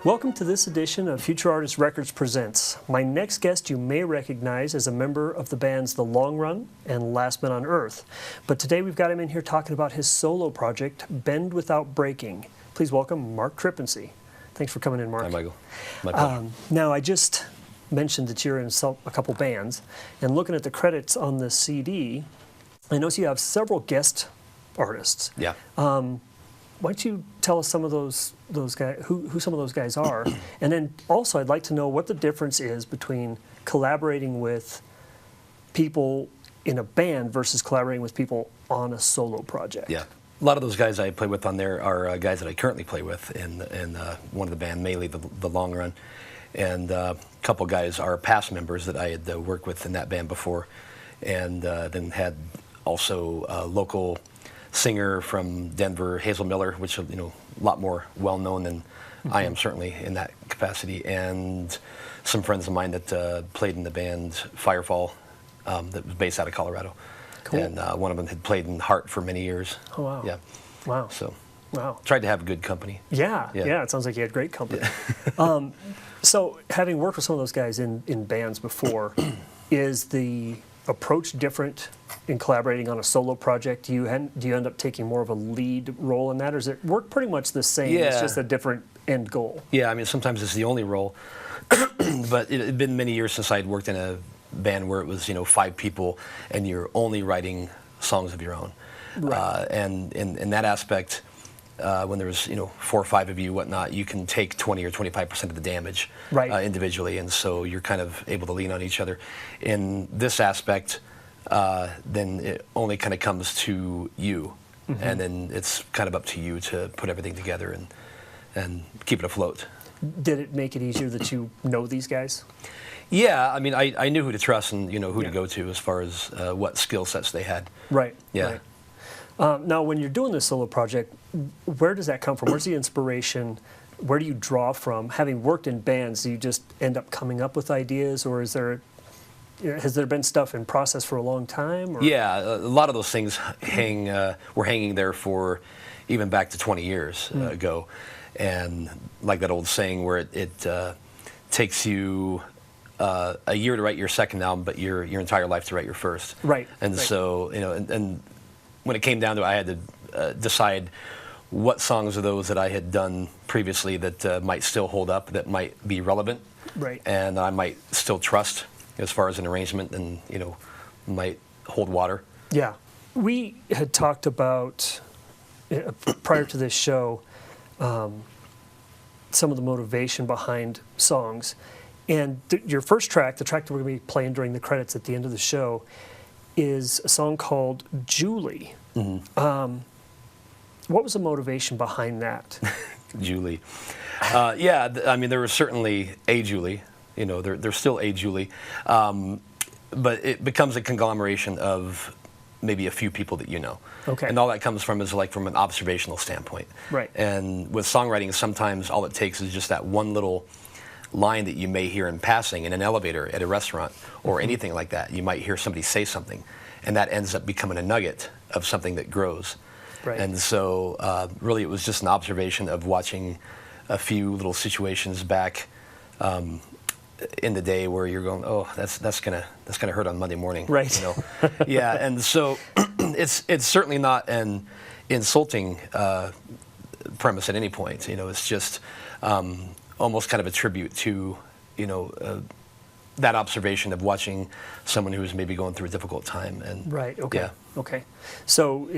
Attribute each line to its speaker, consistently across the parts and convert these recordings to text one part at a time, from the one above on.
Speaker 1: Welcome to this edition of Futurartist Records Presents. My next guest you may recognize as a member of the bands The Long Run and Last Men on Earth. But today we've got him in here talking about his solo project, Bend Without Breaking. Please welcome Mark Trippensee. Thanks for coming in, Mark.
Speaker 2: Hi, Michael. My pleasure.
Speaker 1: Now, I just mentioned that you're in a couple bands, and looking at the credits on the CD, I notice you have several guest artists.
Speaker 2: Yeah.
Speaker 1: Why don't you tell us some of those guys, who some of those guys are, and then also I'd like to know what the difference is between collaborating with people in a band versus collaborating with people on a solo project.
Speaker 2: Yeah. A lot of those guys I play with on there are guys that I currently play with in one of the band, mainly the Long Run, and a couple guys are past members that I had worked with in that band before, and then had also a local singer from Denver, Hazel Miller, which a lot more well known than I am, certainly in that capacity, and some friends of mine that played in the band Firefall, that was based out of Colorado.
Speaker 1: Cool.
Speaker 2: And one of them had played in Heart for many years.
Speaker 1: Oh wow!
Speaker 2: Yeah.
Speaker 1: Wow.
Speaker 2: So.
Speaker 1: Wow.
Speaker 2: Tried to have good company.
Speaker 1: Yeah. It sounds like you had great company. So, having worked with some of those guys in bands before, is the approach different in collaborating on a solo project? Do you end up taking more of a lead role in that, or does it work pretty much the same?
Speaker 2: Yeah.
Speaker 1: It's just a different end goal.
Speaker 2: Yeah, I mean, sometimes it's the only role, but it had been many years since I'd worked in a band where it was 5 people and you're only writing songs of your own.
Speaker 1: Right.
Speaker 2: And in that aspect, when there was 4 or 5 of you, whatnot, you can take 20 or 25% of the damage,
Speaker 1: right,
Speaker 2: individually, and so you're kind of able to lean on each other. In this aspect, then it only kind of comes to you, and then it's kind of up to you to put everything together and keep it afloat.
Speaker 1: Did it make it easier that you know these guys?
Speaker 2: Yeah, I mean, I knew who to trust and who to go to as far as what skill sets they had.
Speaker 1: Right.
Speaker 2: Yeah.
Speaker 1: Right. Now, when you're doing this solo project, where does that come from? Where's the inspiration? Where do you draw from? Having worked in bands, do you just end up coming up with ideas, or has there been stuff in process for a long time? Or?
Speaker 2: Yeah, a lot of those things were hanging there for even back to 20 years ago, and like that old saying where it takes you a year to write your second album, but your entire life to write your first.
Speaker 1: Right.
Speaker 2: And so and when it came down to it, I had to decide what songs of those that I had done previously that might still hold up, that might be relevant,
Speaker 1: right,
Speaker 2: and I might still trust as far as an arrangement, and might hold water.
Speaker 1: Yeah, we had talked about prior to this show some of the motivation behind songs, and your first track, the track that we're going to be playing during the credits at the end of the show, is a song called Julie.
Speaker 2: Mm-hmm.
Speaker 1: What was the motivation behind that?
Speaker 2: Julie. Yeah, I mean, there was certainly a Julie. There's still a Julie. But it becomes a conglomeration of maybe a few people that you know.
Speaker 1: Okay.
Speaker 2: And all that comes from is from an observational standpoint.
Speaker 1: Right.
Speaker 2: And with songwriting, sometimes all it takes is just that one little line that you may hear in passing in an elevator at a restaurant or anything like that. You might hear somebody say something, and that ends up becoming a nugget of something that grows.
Speaker 1: Right.
Speaker 2: And so really it was just an observation of watching a few little situations back in the day where you're going, oh, that's gonna hurt on Monday morning.
Speaker 1: Right.
Speaker 2: Yeah, and so it's certainly not an insulting premise at any point. It's just almost kind of a tribute to that observation of watching someone who's maybe going through a difficult time. And
Speaker 1: right. Okay.
Speaker 2: Yeah.
Speaker 1: Okay. So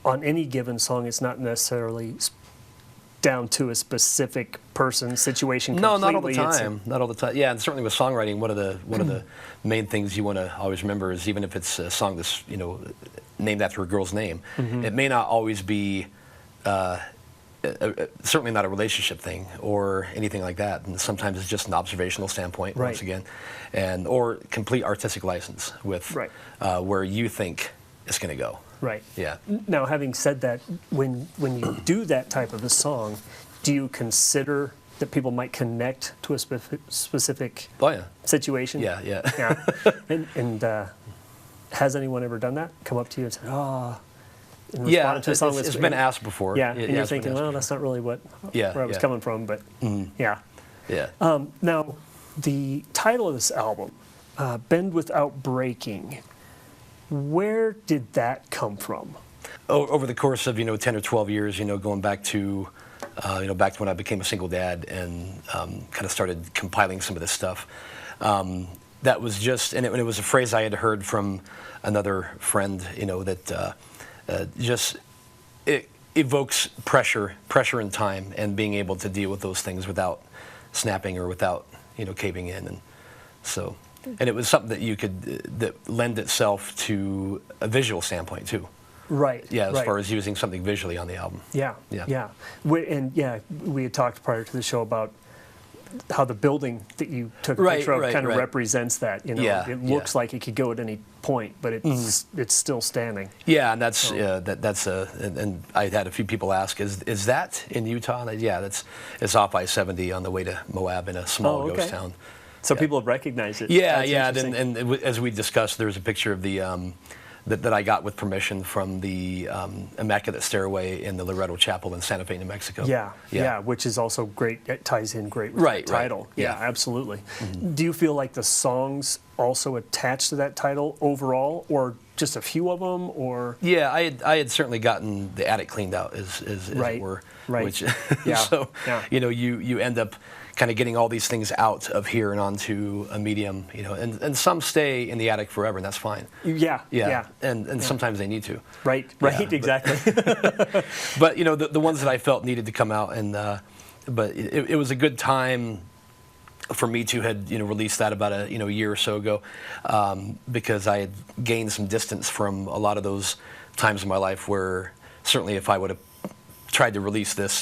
Speaker 1: on any given song, it's not necessarily down to a specific person, situation.
Speaker 2: No,
Speaker 1: completely.
Speaker 2: not all the time. Not all the time. Yeah, and certainly with songwriting, one of the main things you want to always remember is even if it's a song that's named after a girl's name, it may not always be. Certainly not a relationship thing or anything like that, and sometimes it's just an observational standpoint,
Speaker 1: right,
Speaker 2: once again, or complete artistic license with
Speaker 1: right,
Speaker 2: where you think it's going to go.
Speaker 1: Right.
Speaker 2: Yeah.
Speaker 1: Now, having said that, when you do that type of a song, do you consider that people might connect to a specific
Speaker 2: Oh yeah.
Speaker 1: situation?
Speaker 2: Yeah, yeah.
Speaker 1: Yeah. And Has anyone ever done that? Come up to you and said, "Oh," and
Speaker 2: Yeah,
Speaker 1: responded to a song
Speaker 2: it's been asked before.
Speaker 1: Yeah,
Speaker 2: It
Speaker 1: and you're
Speaker 2: has been
Speaker 1: thinking,
Speaker 2: asked
Speaker 1: well,
Speaker 2: before.
Speaker 1: that's not really where I was
Speaker 2: Yeah.
Speaker 1: coming from, but yeah.
Speaker 2: Yeah.
Speaker 1: Now, the title of this album, "Bend Without Breaking," where did that come from?
Speaker 2: Over the course of 10 or 12 years, going back to back to when I became a single dad and kind of started compiling some of this stuff. That was just, and it was a phrase I had heard from another friend, that just it evokes pressure in time, and being able to deal with those things without snapping or without caving in, and so, and it was something that lend itself to a visual standpoint too.
Speaker 1: Right.
Speaker 2: Yeah, as
Speaker 1: right.
Speaker 2: far as using something visually on the album.
Speaker 1: Yeah.
Speaker 2: Yeah.
Speaker 1: We had talked prior to the show about how the building that you took a
Speaker 2: Right,
Speaker 1: picture of
Speaker 2: right,
Speaker 1: kind of
Speaker 2: right.
Speaker 1: represents that.
Speaker 2: Yeah,
Speaker 1: It looks like it could go at any point, but it's still standing.
Speaker 2: Yeah, and that's and I had a few people ask, is that in Utah? And it's off I-70 on the way to Moab in a small ghost town.
Speaker 1: So people have recognized it.
Speaker 2: Yeah,
Speaker 1: That's
Speaker 2: yeah,
Speaker 1: interesting.
Speaker 2: and as we discussed, there's a picture of the that I got with permission from the Immaculate Stairway in the Loretto Chapel in Santa Fe, New Mexico.
Speaker 1: Yeah, which is also great. It ties in great with
Speaker 2: Right,
Speaker 1: the title.
Speaker 2: right.
Speaker 1: Yeah,
Speaker 2: Yeah.
Speaker 1: absolutely. Do you feel like the songs also attach to that title overall, or just a few of them, or?
Speaker 2: Yeah, I had certainly gotten the attic cleaned out, as
Speaker 1: Right,
Speaker 2: it were.
Speaker 1: right.
Speaker 2: Which,
Speaker 1: Yeah,
Speaker 2: so
Speaker 1: yeah.
Speaker 2: you end up kind of getting all these things out of here and onto a medium, and some stay in the attic forever, and that's fine.
Speaker 1: Yeah.
Speaker 2: And sometimes they need to.
Speaker 1: Right,
Speaker 2: Yeah,
Speaker 1: exactly.
Speaker 2: But the ones that I felt needed to come out, and but it was a good time for me to had released that about a year or so ago, because I had gained some distance from a lot of those times in my life where certainly if I would have tried to release this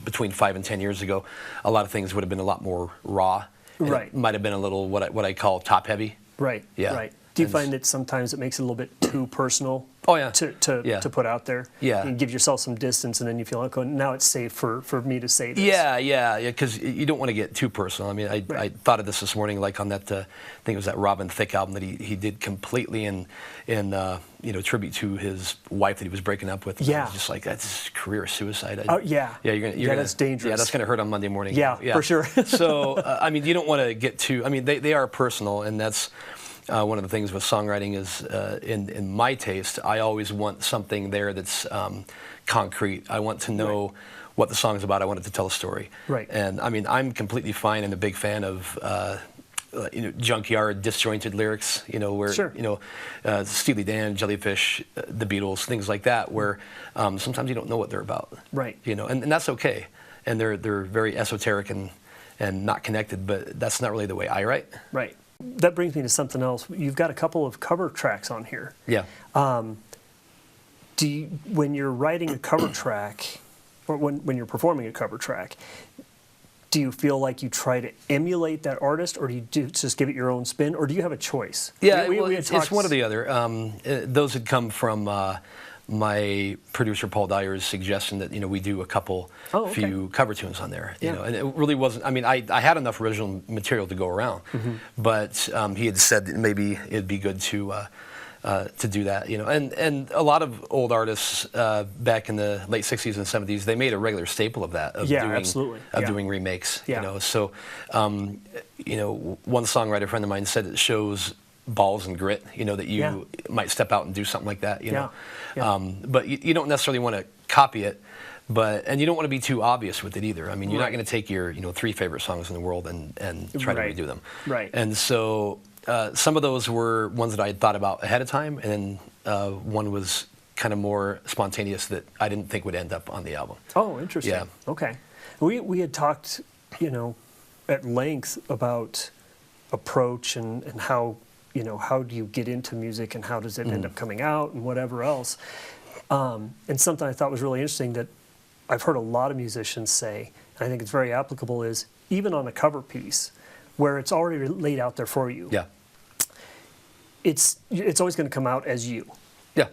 Speaker 2: between 5 and 10 years ago, a lot of things would have been a lot more raw. And
Speaker 1: Right.
Speaker 2: It might have been a little what I call top heavy.
Speaker 1: Right.
Speaker 2: Yeah.
Speaker 1: Right. Do you
Speaker 2: And
Speaker 1: find that sometimes it makes it a little bit too personal?
Speaker 2: Oh, yeah.
Speaker 1: To put out there.
Speaker 2: Yeah.
Speaker 1: And give yourself some distance, and then you feel like, oh, now it's safe for me to say this.
Speaker 2: Yeah, because you don't want to get too personal. I mean, I thought of this morning, like on that, I think it was that Robin Thicke album that he did completely in tribute to his wife that he was breaking up with.
Speaker 1: Yeah.
Speaker 2: I was just like, that's career suicide.
Speaker 1: Oh, yeah.
Speaker 2: Yeah, you're gonna,
Speaker 1: that's dangerous.
Speaker 2: Yeah, that's going to hurt on Monday morning.
Speaker 1: Yeah, for sure.
Speaker 2: So, I mean, you don't want to get too, I mean, they are personal, and that's one of the things with songwriting is, in my taste, I always want something there that's concrete. I want to know what the song's about. I want it to tell a story.
Speaker 1: Right.
Speaker 2: And I mean, I'm completely fine and a big fan of junkyard, disjointed lyrics. Where
Speaker 1: Sure.
Speaker 2: Steely Dan, Jellyfish, the Beatles, things like that, where sometimes you don't know what they're about.
Speaker 1: Right.
Speaker 2: And that's okay. And they're very esoteric and not connected, but that's not really the way I write.
Speaker 1: Right. That brings me to something else. You've got a couple of cover tracks on here.
Speaker 2: Yeah.
Speaker 1: When you're writing a cover track, or when you're performing a cover track, do you feel like you try to emulate that artist, or do you just give it your own spin, or do you have a choice?
Speaker 2: Yeah,
Speaker 1: we had
Speaker 2: it's
Speaker 1: talked-
Speaker 2: one or the other. Those had come from my producer Paul Dyer's suggestion that we do a couple few cover tunes on there.
Speaker 1: Yeah.
Speaker 2: And it really wasn't. I mean, I had enough original material to go around, but he had said that maybe it'd be good to do that. And a lot of old artists back in the late '60s and '70s, they made a regular staple of that.
Speaker 1: Absolutely.
Speaker 2: Doing remakes.
Speaker 1: Yeah.
Speaker 2: So one songwriter friend of mine said it shows balls and grit, that you might step out and do something like that,
Speaker 1: Yeah.
Speaker 2: But you don't necessarily want to copy it, and you don't want to be too obvious with it either. I mean, you're not going to take your 3 favorite songs in the world and try to redo them.
Speaker 1: Right.
Speaker 2: And so some of those were ones that I had thought about ahead of time, and then one was kind of more spontaneous that I didn't think would end up on the album.
Speaker 1: Oh, interesting.
Speaker 2: Yeah.
Speaker 1: Okay. We had talked, at length about approach and how, how do you get into music and how does it end up coming out and whatever else. And something I thought was really interesting that I've heard a lot of musicians say, and I think it's very applicable, is even on a cover piece where it's already laid out there for you.
Speaker 2: Yeah.
Speaker 1: It's always going to come out as you.
Speaker 2: Yeah.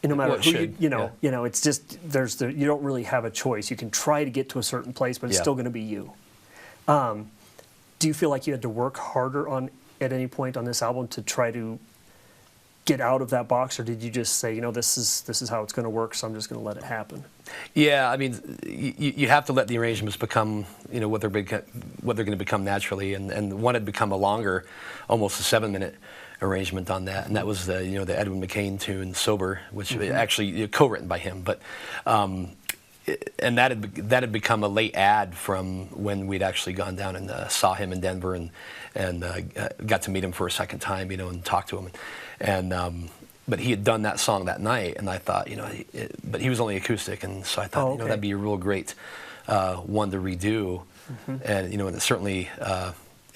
Speaker 1: And no matter
Speaker 2: Well, it
Speaker 1: who
Speaker 2: should,
Speaker 1: it's just you don't really have a choice. You can try to get to a certain place, but it's still going to be you. Do you feel like you had to work harder at any point on this album to try to get out of that box, or did you just say, this is how it's going to work, so I'm just going to let it happen?
Speaker 2: Yeah, I mean, you have to let the arrangements become, what they're going to become naturally, and one had become a longer, almost a 7-minute arrangement on that, and that was the the Edwin McCain tune "Sober," which actually co-written by him, but. And that had become a late ad from when we'd actually gone down and saw him in Denver and got to meet him for a second time, and talk to him, but he had done that song that night, and I thought, but he was only acoustic, and so I thought, that'd be a real great one to redo, and and it certainly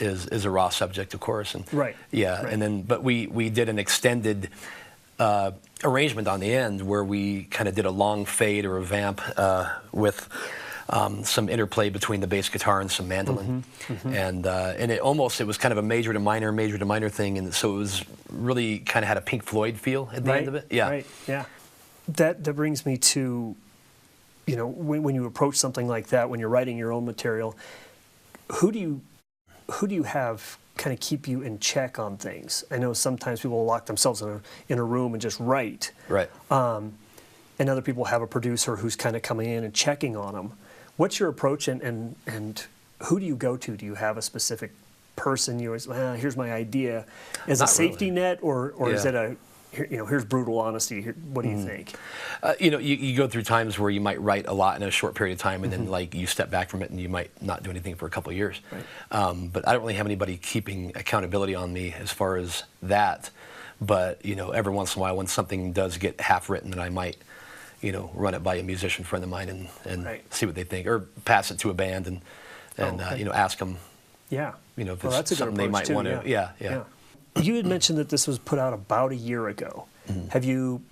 Speaker 2: is a raw subject, of course, and and then but we did an extended arrangement on the end where we kind of did a long fade or a vamp with some interplay between the bass guitar and some mandolin, and it was kind of a major to minor thing, and so it was really kind of had a Pink Floyd feel at the end of it.
Speaker 1: Yeah. That brings me to, when you approach something like that, when you're writing your own material, who do you have kind of keep you in check on things? I know sometimes people will lock themselves in a room and just write.
Speaker 2: Right.
Speaker 1: And other people have a producer who's kind of coming in and checking on them. What's your approach, and who do you go to? Do you have a specific person? Here's my idea, as a safety net, or is it a here's brutal honesty. What do you think?
Speaker 2: You go through times where you might write a lot in a short period of time, and then you step back from it, and you might not do anything for a couple of years. Right. But I don't really have anybody keeping accountability on me as far as that. But every once in a while, when something does get half written, then I might run it by a musician friend of mine and see what they think, or pass it to a band and ask them.
Speaker 1: Yeah.
Speaker 2: If it's something they might want to. Yeah.
Speaker 1: You had mentioned that this was put out about a year ago. Have you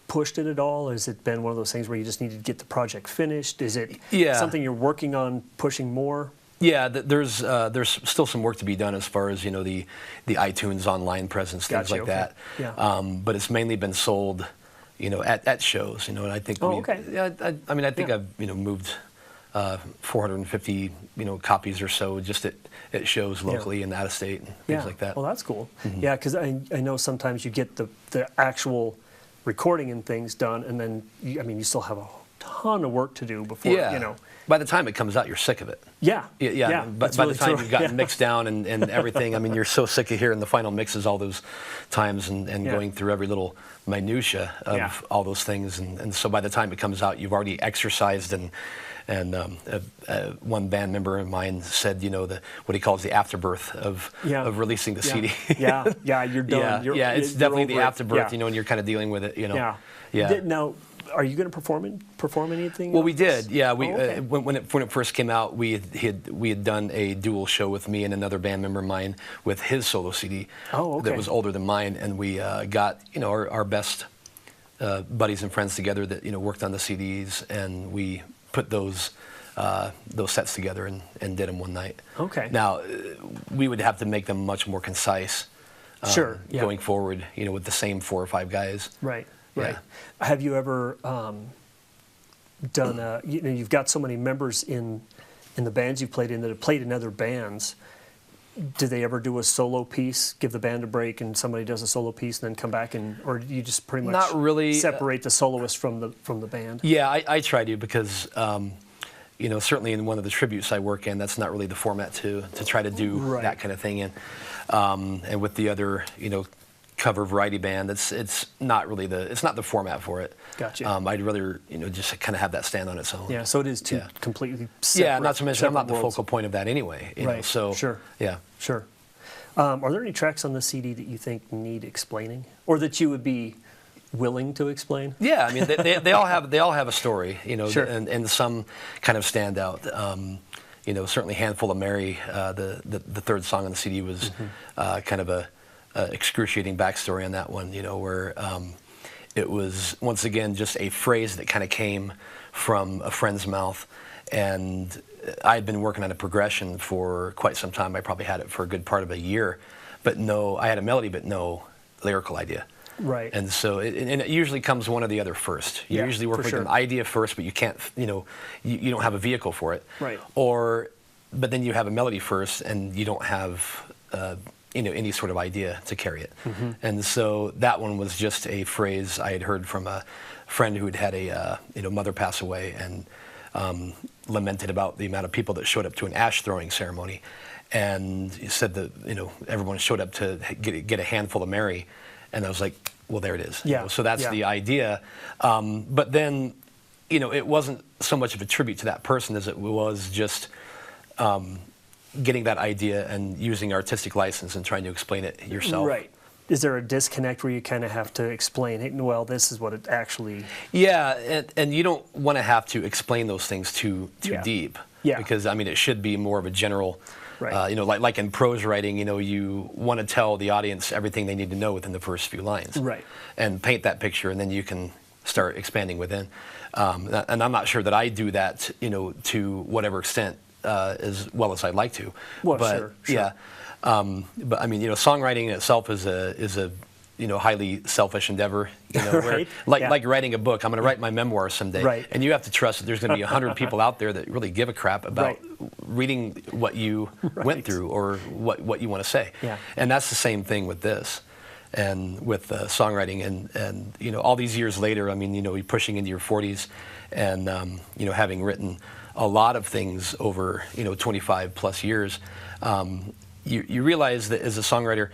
Speaker 1: pushed it at all? Has it been one of those things where you just needed to get the project finished? Is it something you're working on pushing more?
Speaker 2: Yeah, there's still some work to be done as far as the iTunes online presence, things like that. Yeah. But it's mainly been sold, at shows. And I think I think I've moved 450 copies or so just at shows locally and out of state and things like that.
Speaker 1: Well, that's cool. Yeah, because I know sometimes you get the actual recording and things done, and then you still have a ton of work to do before
Speaker 2: By the time it comes out, you're sick of it.
Speaker 1: Yeah.
Speaker 2: But by the time you've gotten mixed down and everything, you're so sick of hearing the final mixes all those times and going through every little minutia of all those things, and so by the time it comes out, you've already exercised and one band member of mine said, what he calls the afterbirth of releasing the CD.
Speaker 1: You're done.
Speaker 2: It's definitely the afterbirth,
Speaker 1: Yeah.
Speaker 2: And you're kind of dealing with it,
Speaker 1: Now, are you going to perform anything?
Speaker 2: Well, we did. Yeah, when it first came out, we had done a dual show with me and another band member of mine with his solo CD that was older than mine, and we got our best buddies and friends together that worked on the CDs, and we put those sets together and did them one night.
Speaker 1: Okay.
Speaker 2: Now we would have to make them much more concise. Going forward, with the same 4 or 5 guys.
Speaker 1: Right. Have you ever done? You've got so many members in the bands you played in that have played in other bands. Do they ever do a solo piece, give the band a break, and somebody does a solo piece, and then come back, or do you just pretty much
Speaker 2: not really
Speaker 1: separate the soloist from the band?
Speaker 2: Yeah, I try to, because certainly in one of the tributes I work in, that's not really the format to try to do that kind of thing in. And with the other cover variety band, it's not really it's not the format for it.
Speaker 1: Gotcha.
Speaker 2: I'd rather just kind of have that stand on its own.
Speaker 1: Yeah, so it is two completely separate.
Speaker 2: Yeah, not to mention I'm not the
Speaker 1: worlds.
Speaker 2: focal point of that anyway. So
Speaker 1: sure.
Speaker 2: Yeah.
Speaker 1: Sure. Are there any tracks on the CD that you think need explaining, or that you would be willing to explain?
Speaker 2: Yeah, they all have a story,
Speaker 1: Sure.
Speaker 2: and some kind of stand out. Certainly "Handful of Mary," the third song on the CD was kind of a excruciating backstory on that one, where it was once again just a phrase that kind of came from a friend's mouth, and I had been working on a progression for quite some time. I probably had it for a good part of a year, but I had a melody but no lyrical idea.
Speaker 1: Right.
Speaker 2: And so it usually comes one or the other first. You usually work with an idea first, but you can't, you don't have a vehicle for it.
Speaker 1: Right.
Speaker 2: But then you have a melody first, and you don't have any sort of idea to carry it. And so that one was just a phrase I had heard from a friend who had a mother pass away, and lamented about the amount of people that showed up to an ash throwing ceremony, and he said that everyone showed up to get a handful of Mary, and I was like, well, there it is. So that's the idea. But then it wasn't so much of a tribute to that person as it was just getting that idea and using artistic license and trying to explain it yourself.
Speaker 1: Right. Is there a disconnect where you kind of have to explain, hey, well, this is what it actually...
Speaker 2: Yeah, and you don't want to have to explain those things too deep.
Speaker 1: Yeah.
Speaker 2: Because, I mean, it should be more of a general... Right. Like in prose writing, you want to tell the audience everything they need to know within the first few lines.
Speaker 1: Right.
Speaker 2: And paint that picture, and then you can start expanding within. And I'm not sure that I do that, to whatever extent as well as I'd like to.
Speaker 1: Well,
Speaker 2: but,
Speaker 1: sure.
Speaker 2: Yeah. But I mean, songwriting in itself is a highly selfish endeavor.
Speaker 1: Right.
Speaker 2: Where, like writing a book. I'm going to write my memoir someday,
Speaker 1: right.
Speaker 2: and you have to trust that there's going to be 100 people out there that really give a crap about reading what you went through or what you want to say.
Speaker 1: Yeah.
Speaker 2: And that's the same thing with this, and with songwriting, and all these years later. I mean, you're pushing into your 40s, and having written a lot of things over 25 plus years. You realize that as a songwriter,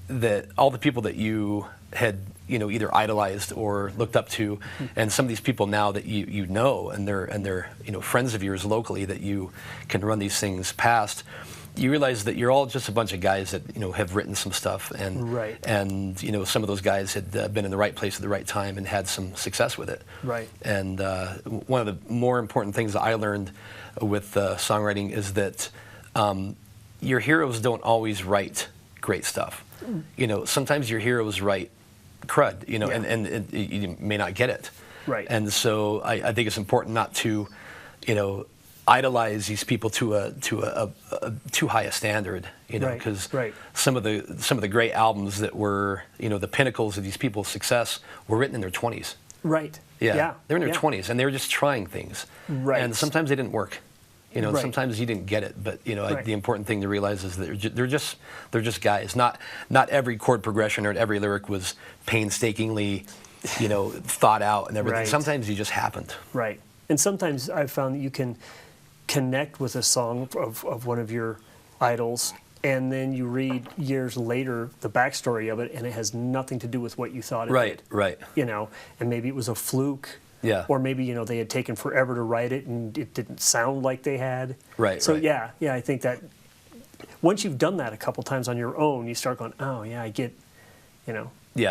Speaker 2: that all the people that you had either idolized or looked up to, and some of these people now that you know, and they're friends of yours locally that you can run these things past, you realize that you're all just a bunch of guys that have written some stuff, and some of those guys had been in the right place at the right time and had some success with it.
Speaker 1: Right. And
Speaker 2: one of the more important things that I learned with songwriting is that your heroes don't always write great stuff. Sometimes your heroes write crud, and you may not get it.
Speaker 1: Right.
Speaker 2: And so I think it's important not to, idolize these people to a too high a standard, because some of the great albums that were, the pinnacles of these people's success were written in their 20s.
Speaker 1: Right.
Speaker 2: Yeah. They're in their 20s, and they were just trying things.
Speaker 1: Right.
Speaker 2: And sometimes they didn't work. Sometimes you didn't get it, but the important thing to realize is that they're just guys. Not every chord progression or every lyric was painstakingly, thought out and everything.
Speaker 1: Right.
Speaker 2: Sometimes you just happened.
Speaker 1: Right. And sometimes I've found that you can connect with a song of one of your idols, and then you read years later the backstory of it, and it has nothing to do with what you thought it did.
Speaker 2: Right.
Speaker 1: And maybe it was a fluke.
Speaker 2: Yeah.
Speaker 1: Or maybe, they had taken forever to write it and it didn't sound like they had.
Speaker 2: Right.
Speaker 1: So,
Speaker 2: right.
Speaker 1: yeah, I think that once you've done that a couple times on your own, you start going, oh, yeah, I get, I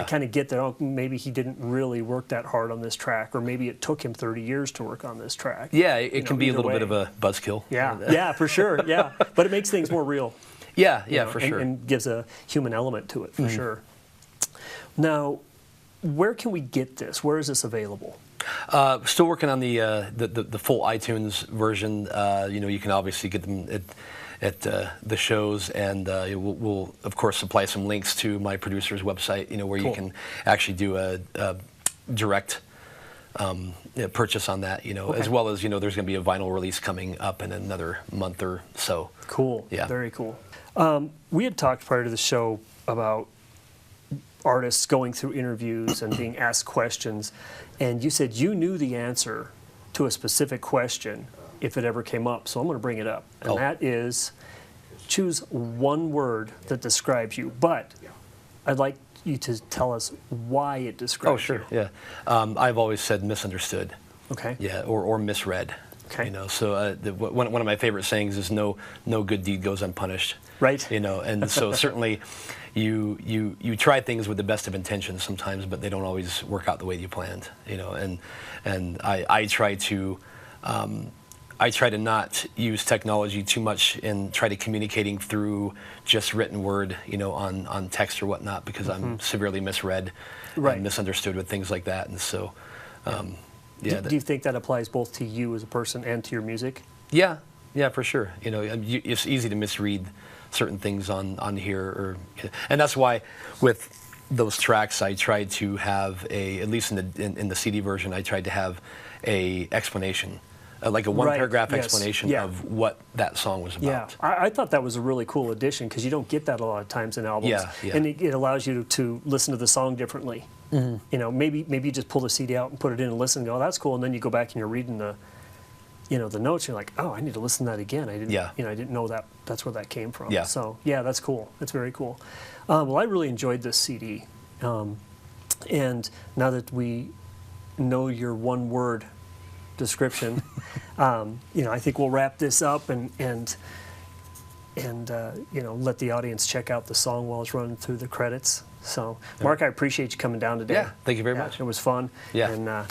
Speaker 1: kind of get that, oh, maybe he didn't really work that hard on this track, or maybe it took him 30 years to work on this track.
Speaker 2: Yeah, it can be a little bit of a buzzkill.
Speaker 1: Yeah, for sure, yeah. But it makes things more real.
Speaker 2: Yeah, for sure.
Speaker 1: And gives a human element to it, for sure. Now, where can we get this? Where is this available?
Speaker 2: Still working on the full iTunes version. You can obviously get them at the shows, and we'll of course supply some links to my producer's website. Where you can actually do a direct purchase on that. As well as there's going to be a vinyl release coming up in another month or so.
Speaker 1: Cool.
Speaker 2: Yeah.
Speaker 1: Very cool. We had talked prior to the show about artists going through interviews and being asked questions, and you said you knew the answer to a specific question if it ever came up, so I'm going to bring it up, and that is, choose one word that describes you, but I'd like you to tell us why it describes you.
Speaker 2: Oh, sure, yeah. I've always said misunderstood.
Speaker 1: Okay.
Speaker 2: Yeah, or misread.
Speaker 1: Okay.
Speaker 2: So one of my favorite sayings is no good deed goes unpunished.
Speaker 1: Right.
Speaker 2: And so certainly you try things with the best of intentions sometimes, but they don't always work out the way you planned. And I try to not use technology too much and try to communicating through just written word, on text or whatnot, because I'm severely misread and misunderstood with things like that. And so,
Speaker 1: do you think that applies both to you as a person and to your music?
Speaker 2: Yeah, for sure. It's easy to misread certain things on here, and that's why with those tracks I tried to have at least in the CD version, I tried to have a explanation like a one-paragraph
Speaker 1: Yes.
Speaker 2: explanation
Speaker 1: Yeah.
Speaker 2: of what that song was
Speaker 1: Yeah,
Speaker 2: about.
Speaker 1: I thought that was a really cool addition because you don't get that a lot of times in albums.
Speaker 2: Yeah, yeah.
Speaker 1: And it allows you to listen to the song differently. You know, maybe you just pull the CD out and put it in and listen and go, oh, that's cool. And then you go back and you're reading the, you know, the notes. And you're like, oh, I need to listen to that again. I didn't,
Speaker 2: Yeah.
Speaker 1: you know, I didn't know that's where that came from.
Speaker 2: Yeah.
Speaker 1: So yeah, that's cool. That's very cool. Well, I really enjoyed this CD. And now that we know your one-word description, you know, I think we'll wrap this up and you know, let the audience check out the song while it's running through the credits. So, Mark, I appreciate you coming down today.
Speaker 2: Yeah, thank you very much.
Speaker 1: It was fun.
Speaker 2: Yeah.
Speaker 1: And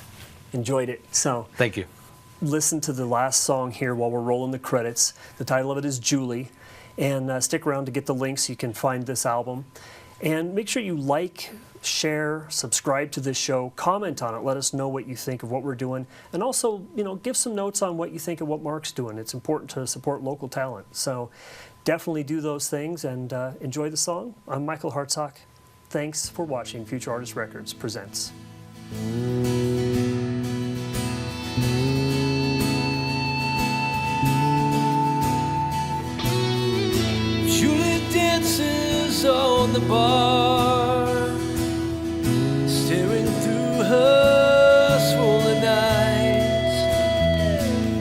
Speaker 1: enjoyed it. So,
Speaker 2: Thank you.
Speaker 1: listen to the last song here while we're rolling the credits. The title of it is Julie. And stick around to get the links so you can find this album. And make sure you like, share, subscribe to this show, comment on it, let us know what you think of what we're doing, and also, you know, give some notes on what you think of what Mark's doing. It's important to support local talent. So definitely do those things and enjoy the song. I'm Michael Hartsock. Thanks for watching Future Artist Records Presents.
Speaker 3: Julie dances on the bar, staring through her swollen eyes,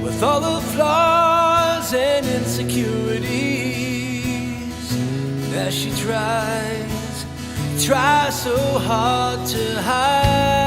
Speaker 3: with all the flaws and insecurities that she tries so hard to hide.